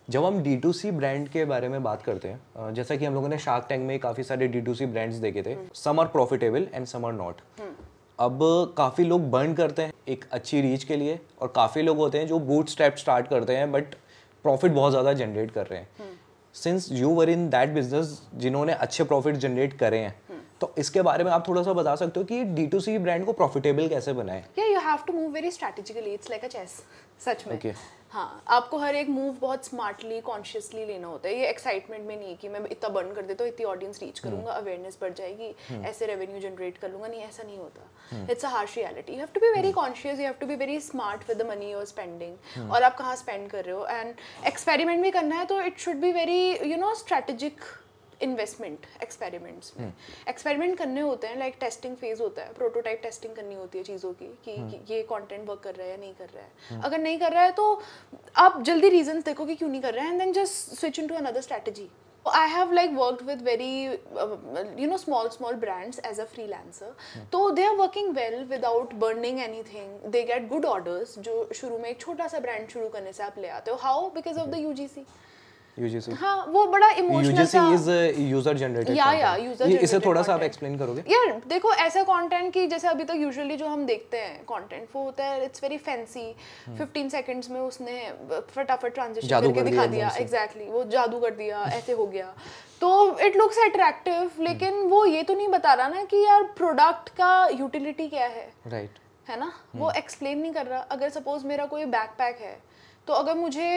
जब हम D2C brand के बारे में बात करते हैं, जैसा कि हम लोगों ने शार्क टैंक में काफ़ी सारे D2C ब्रांड्स देखे थे, some are profitable and some are not. अब काफ़ी लोग बर्न करते हैं एक अच्छी रीच के लिए, और काफ़ी लोग होते हैं जो बूट स्टेप स्टार्ट करते हैं बट प्रॉफिट बहुत ज़्यादा जनरेट कर रहे हैं। Since you were in that business जिन्होंने अच्छे प्रॉफिट जनरेट करे हैं, तो इसके बारे में आप थोड़ा सा बता सकते हो कि D2C ब्रांड को प्रॉफिटेबल कैसे बनाएं? या you have to move very strategically, it's like a chess, सच में। Okay. हाँ, आपको हर एक मूव बहुत स्मार्टली कॉन्शियसली लेना होता है। ये एक्साइटमेंट में नहीं है कि मैं इतना बर्न कर देता हूँ, इतनी ऑडियंस रीच करूंगा, अवेयरनेस बढ़ जाएगी, ऐसे रेवेन्यू जनरेट कर लूंगा, नहीं, ऐसा नहीं होता। It's a harsh reality. You have to be very conscious, you have to be very smart with the money you are spending, और आप कहाँ स्पेंड कर रहे हो। एंड एक्सपेरिमेंट भी करना है तो it should be very strategic investment. Experiments में एक्सपेरिमेंट करने होते हैं, लाइक टेस्टिंग फेज होता है, प्रोटोटाइप टेस्टिंग करनी होती है चीज़ों की कि ये कंटेंट वर्क कर रहा है या नहीं कर रहा है। अगर नहीं कर रहा है तो आप जल्दी रीजंस देखो कि क्यों नहीं कर रहा है, and then just switch into another strategy. I have like worked with very small brands as a freelancer, तो they are working well without burning anything, they get good orders जो शुरू में एक छोटा सा ब्रांड शुरू करने से आप ले आते हो। How? Because of the UGC। हाँ, वो बड़ा इमोशनल सा। UGC is user generated. या यूजर जनरेटेड। इसे थोड़ा सा आप एक्सप्लेन करोगे? यार देखो, ऐसा कंटेंट की जैसे अभी तक यूजुअली जो हम देखते हैं कंटेंट, वो होता है इट्स वेरी फैंसी, 15 सेकंड्स में उसने फटाफट ट्रांजिशन करके दिखा दिया। एग्जैक्टली, वो जादू कर दिया, ऐसे हो गया, तो इट लुक्स अट्रैक्टिव, लेकिन वो ये तो नहीं बता रहा ना कि यार प्रोडक्ट का यूटिलिटी क्या है। राइट। है ना, वो एक्सप्लेन नहीं कर रहा। अगर सपोज मेरा कोई बैकपैक है, तो अगर मुझे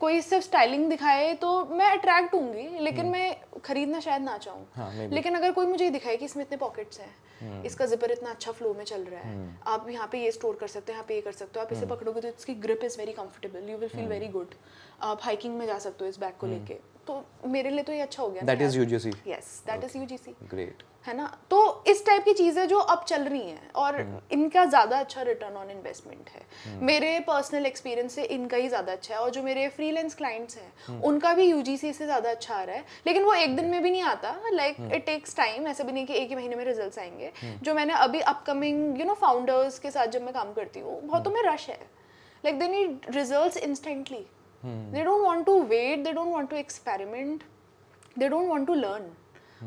कोई सिर्फ स्टाइलिंग दिखाए तो मैं अट्रैक्ट होंगी, लेकिन मैं खरीदना शायद ना चाहूँ। हाँ, लेकिन अगर कोई मुझे दिखाए कि इसमें इतने पॉकेट्स हैं, इसका जिपर इतना अच्छा फ्लो में चल रहा है, आप यहाँ पे ये स्टोर कर सकते हो, यहाँ पे ये कर सकते हो, आप इसे पकड़ोगे तो इसकी grip is very comfortable, you will feel very good, आप हाइकिंग में जा सकते हो इस बैग को लेके, तो मेरे लिए तो ये अच्छा हो गया। That is UGC। Yes, that is UGC। Great. है ना, तो इस टाइप की चीज़ें जो अब चल रही हैं, और इनका ज़्यादा अच्छा रिटर्न ऑन इन्वेस्टमेंट है। मेरे पर्सनल एक्सपीरियंस से इनका ही ज़्यादा अच्छा है, और जो मेरे फ्रीलांस क्लाइंट्स हैं उनका भी UGC से ज़्यादा अच्छा आ रहा है। लेकिन वो एक दिन में भी नहीं आता, लाइक इट टेक्स टाइम। ऐसा भी नहीं कि एक ही महीने में रिजल्ट्स आएंगे। जो मैंने अभी अपकमिंग फाउंडर्स के साथ जब मैं काम करती हूँ, बहुतों में रश है, like they need results instantly. They don't want to wait, they don't want to experiment, they don't want to learn.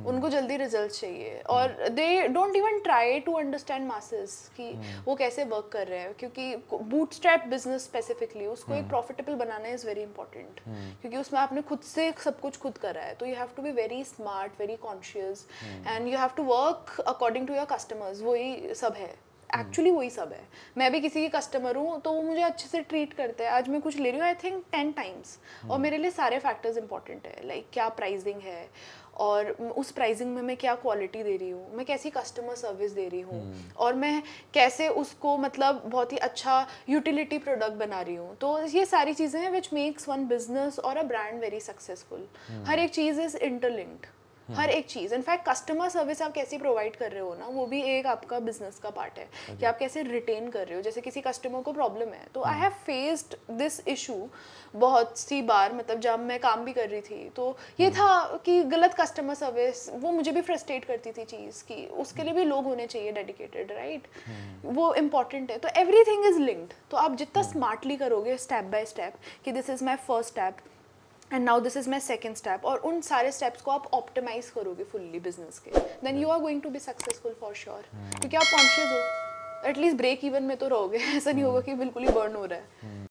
उनको जल्दी रिजल्ट चाहिए, और they don't even try to understand masses कि वो कैसे वर्क कर रहे हैं, क्योंकि बूटस्ट्रैप बिजनेस स्पेसिफिकली उसको एक profitable banana is very important, क्योंकि उसमें आपने खुद से सब कुछ खुद करा है। तो you have to be very smart, very conscious, and you have to work according to your customers. वही सब है, एक्चुअली वही सब है। मैं भी किसी की कस्टमर हूँ तो वो मुझे अच्छे से ट्रीट करते हैं। आज मैं कुछ ले रही हूँ, आई थिंक 10 टाइम्स, और मेरे लिए सारे फैक्टर्स इंपॉर्टेंट है, लाइक क्या प्राइसिंग है, और उस प्राइसिंग में मैं क्या क्वालिटी दे रही हूँ, मैं कैसी कस्टमर सर्विस दे रही हूँ, और मैं कैसे उसको मतलब बहुत ही अच्छा यूटिलिटी प्रोडक्ट बना रही हूँ। तो ये सारी चीज़ें हैं विच मेक्स वन बिजनेस और अ ब्रांड वेरी सक्सेसफुल। हर एक चीज़ इज़ इंटरलिंक्ड, हर एक चीज़। इनफैक्ट कस्टमर सर्विस आप कैसे प्रोवाइड कर रहे हो ना, वो भी एक आपका बिजनेस का पार्ट है कि आप कैसे रिटेन कर रहे हो। जैसे किसी कस्टमर को प्रॉब्लम है, तो I have faced this issue बहुत सी बार, मतलब जब मैं काम भी कर रही थी तो ये था कि गलत कस्टमर सर्विस, वो मुझे भी फ्रस्ट्रेट करती थी चीज़ की। उसके लिए भी लोग होने चाहिए डेडिकेटेड, राइट, वो इम्पॉर्टेंट है। तो एवरीथिंग इज लिंक्ड। तो आप जितना स्मार्टली करोगे स्टेप बाय स्टेप कि this is my first step and now this is my second step, और उन सारे स्टेप्स को आप ऑप्टिमाइज करोगे फुल्ली बिजनेस के, then you are going to be successful for sure. क्योंकि आप कॉन्शियस हो, एटलीस्ट ब्रेक इवन में तो रहोगे। ऐसा नहीं होगा कि बिल्कुल ही बर्न हो रहा है।